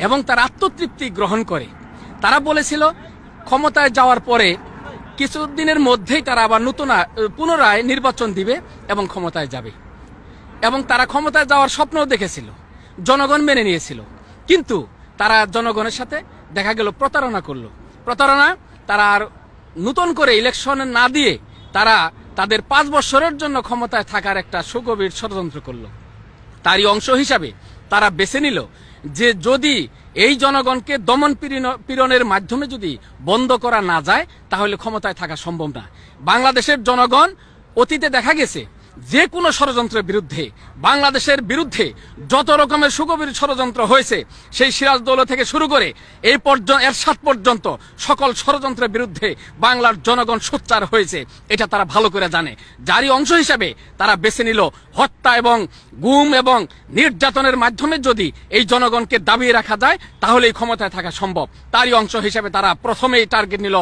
এবং তারা আত্মতৃপ্তি গ্রহণ করে। তারা বলেছিল ক্ষমতায় যাওয়ার পরে কিছুদিনের মধ্যেই তারা আবার পুনরায় নির্বাচন দিবে এবং ক্ষমতায় যাবে, এবং তারা ক্ষমতায় যাওয়ার স্বপ্নও দেখেছিল, জনগণ মেনে নিয়েছিল। কিন্তু তারা জনগণের সাথে দেখা গেল প্রতারণা করলো। তারা আর নতুন করে ইলেকশন না দিয়ে তারা তাদের 5 বছরের জন্য ক্ষমতায় থাকার একটা সুগভীর ষড়যন্ত্র করলো। তারই অংশ হিসাবে তারা বেছে নিল যে যদি এই জনগণকে দমন পীড়নের মাধ্যমে যদি বন্ধ করা না যায় তাহলে ক্ষমতায় থাকা সম্ভব না। বাংলাদেশের জনগণ অতীতে দেখা গেছে যে কোনো ষড়যন্ত্রের বিরুদ্ধে, বাংলাদেশের বিরুদ্ধে যত রকমের সুগভীর ষড়যন্ত্র হয়েছে, সেই সিরাজদৌলা থেকে শুরু করে এরশাদ পর্যন্ত সকল ষড়যন্ত্রের বিরুদ্ধে বাংলার জনগণ সোচ্চার হয়েছে, এটা তারা ভালো করে জানে। যারই অংশ হিসাবে তারা বেছে নিল হত্যা এবং গুম এবং নির্যাতনের মাধ্যমে যদি এই জনগণকে দাবিয়ে রাখা যায় তাহলেই ক্ষমতায় থাকা সম্ভব। তারই অংশ হিসাবে তারা প্রথমেই টার্গেট নিল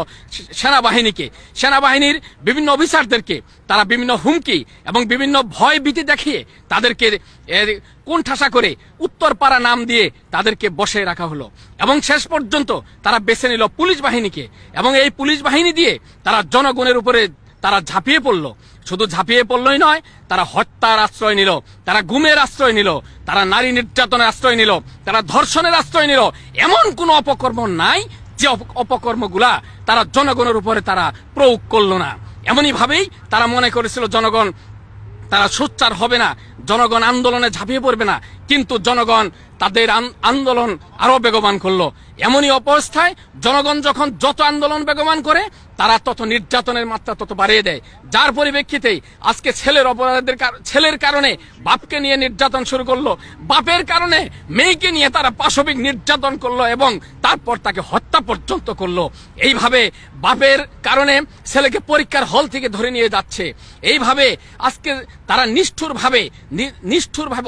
সেনাবাহিনীকে। সেনাবাহিনীর বিভিন্ন অফিসারদেরকে তারা বিভিন্ন হুমকি এবং বিভিন্ন ভয় ভীতি দেখিয়ে তাদেরকে কোণঠাসা করে উত্তরপাড়া নাম দিয়ে তাদেরকে বসে রাখা হলো, এবং শেষ পর্যন্ত তারা বেছে নিল পুলিশ বাহিনীকে, এবং এই পুলিশ বাহিনী দিয়ে তারা জনগণের উপরে তারা ঝাঁপিয়ে পড়লো। শুধু ঝাঁপিয়ে পড়লই নয়, তারা হত্যার আশ্রয় নিল, তারা গুমের আশ্রয় নিল, তারা নারী নির্যাতনের আশ্রয় নিল, তারা ধর্ষণের আশ্রয় নিল। এমন কোনো অপকর্ম নাই যে অপকর্মগুলা তারা জনগণের উপরে তারা প্রয়োগ করলো না। এমনই ভাবেই তারা মনে করেছিল জনগণ তারা সোচ্চার হবে না, জনগণ আন্দোলনে ঝাঁপিয়ে পড়বে না, কিন্তু জনগণ তাদের আন্দোলন আরো বেগবান করলো। এমনই অবস্থায় জনগণ যখন যত আন্দোলন বেগবান করে তারা তত নির্যাতনের মাত্রা তত বাড়িয়ে দেয়, যার পরিপ্রেক্ষিতেই আজকে ছেলের কারণে বাপকে নিয়ে নির্যাতন শুরু করলো, বাপের কারণে মেয়েকে নিয়ে তারা পাশবিক নির্যাতন করলো এবং তারপর তাকে হত্যা পর্যন্ত করলো। এইভাবে বাপের কারণে ছেলেকে পরীক্ষার হল থেকে ধরে নিয়ে যাচ্ছে। এইভাবে আজকে তারা নিষ্ঠুরভাবে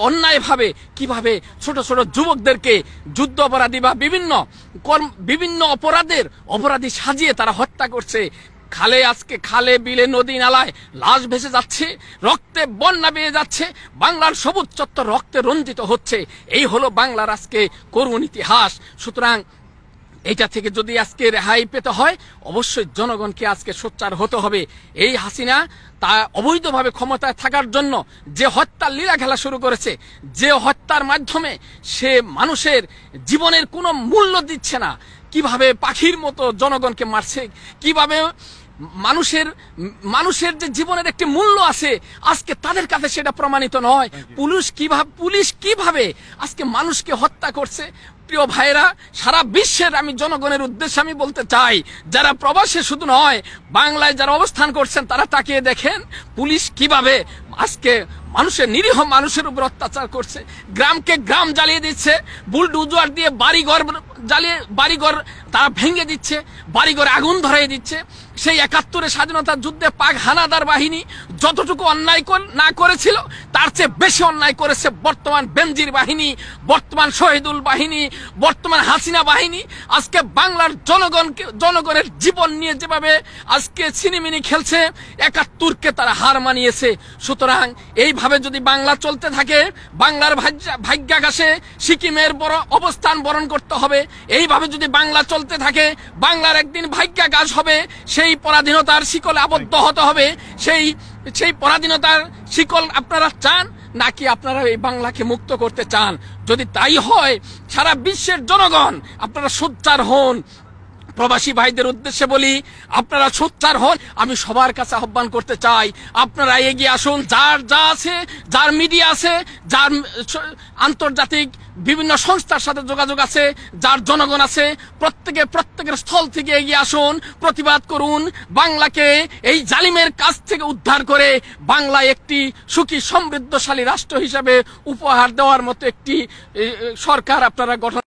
অন্যায়ভাবে কিভাবে ছোট ছোট যুবকদেরকে যুদ্ধ অপরাধী বা বিভিন্ন অপরাধী সাজিয়ে তারা হত্যা করছে। খালে বিলে নদী নালায় লাশ ভেসে যাচ্ছে, রক্তে বন্যা বেয়ে যাচ্ছে, বাংলার সবুজ চত্বর রক্তে রঞ্জিত হচ্ছে। এই হলো বাংলার আজকে করুণ ইতিহাস। সুতরাং এইটা থেকে যদি আজকে রেহাই পেতে হয় অবশ্যই জনগণকে আজকে সোচ্চার হতে হবে। এই হাসিনা তা অবৈধভাবে ক্ষমতায় থাকার জন্য যে হত্যার লীলা খেলা শুরু করেছে, যে হত্যার মাধ্যমে সে মানুষের জীবনের কোনো মূল্য দিচ্ছে না, কিভাবে পাখির মতো জনগণকে মারছে, কিভাবে মানুষের যে জীবনের একটি মূল্য আছে আজকে তাদের কাছে সেটা প্রমাণিত নয়। পুলিশ কিভাবে আজকে মানুষকে হত্যা করছে। প্রিয় ভাইরা, সারা বিশ্বের আমি জনগণের উদ্দেশ্যে আমি বলতে চাই, যারা প্রবাসে শুধু নয় বাংলায় যারা অবস্থান করছেন তারা তাকিয়ে দেখেন পুলিশ কিভাবে আজকে নিরীহ মানুষের উপর অত্যাচার করছে। গ্রামকে গ্রাম জ্বালিয়ে দিচ্ছে, বুলডোজার দিয়ে বাড়িঘর তারা ভেঙে দিচ্ছে, বাড়িঘরে আগুন ধরিয়ে দিচ্ছে। সেই 71 স্বাধীনতার যুদ্ধে পাক হানাদার বাহিনী যতটুকু অন্যায় না করেছিল তার চেয়ে বেশি অন্যায় করেছে বর্তমান বেনজির বাহিনী, বর্তমান শহীদুল বাহিনী, বর্তমান হাসিনা বাহিনী। আজকে বাংলার জনগণের জীবন নিয়ে যেভাবে আজকে ছিনিমিনি খেলছে, 71কে তারা হার মানিয়েছে। সুতরাং এইভাবে যদি বাংলা চলতে থাকে, বাংলার ভাগ্যাকাশে সিকিমের বড় অবস্থান বরণ করতে হবে। এইভাবে যদি বাংলা চলতে থাকে বাংলার একদিন ভাগ্যাকাশ হবে, সেই পরাধীনতার শিকলে আবদ্ধ হতে হবে। সেই পরাধীনতার শিকল আপনারা চান নাকি আপনারা এই বাংলাকে মুক্ত করতে চান? যদি তাই হয় সারা বিশ্বের জনগণ আপনারা সোচ্চার হন। প্রবাসী ভাইদের উদ্দেশ্যে বলি, আপনারা সোচ্চার হন। আমি সবার কাছে আহ্বান করতে চাই, আপনারা এগিয়ে আসুন। যার যা আছে, যার মিডিয়া আছে, যার আন্তর্জাতিক বিভিন্ন সংস্থার সাথে যোগাযোগ আছে, যার জনগণ আছে, প্রত্যেকের স্থল থেকে এগিয়ে আসুন, প্রতিবাদ করুন। বাংলাকে এই জালিমের কাছ থেকে উদ্ধার করে বাংলা একটি সুখী সমৃদ্ধশালী রাষ্ট্র হিসাবে উপহার দেওয়ার মতো একটি সরকার আপনারা গঠন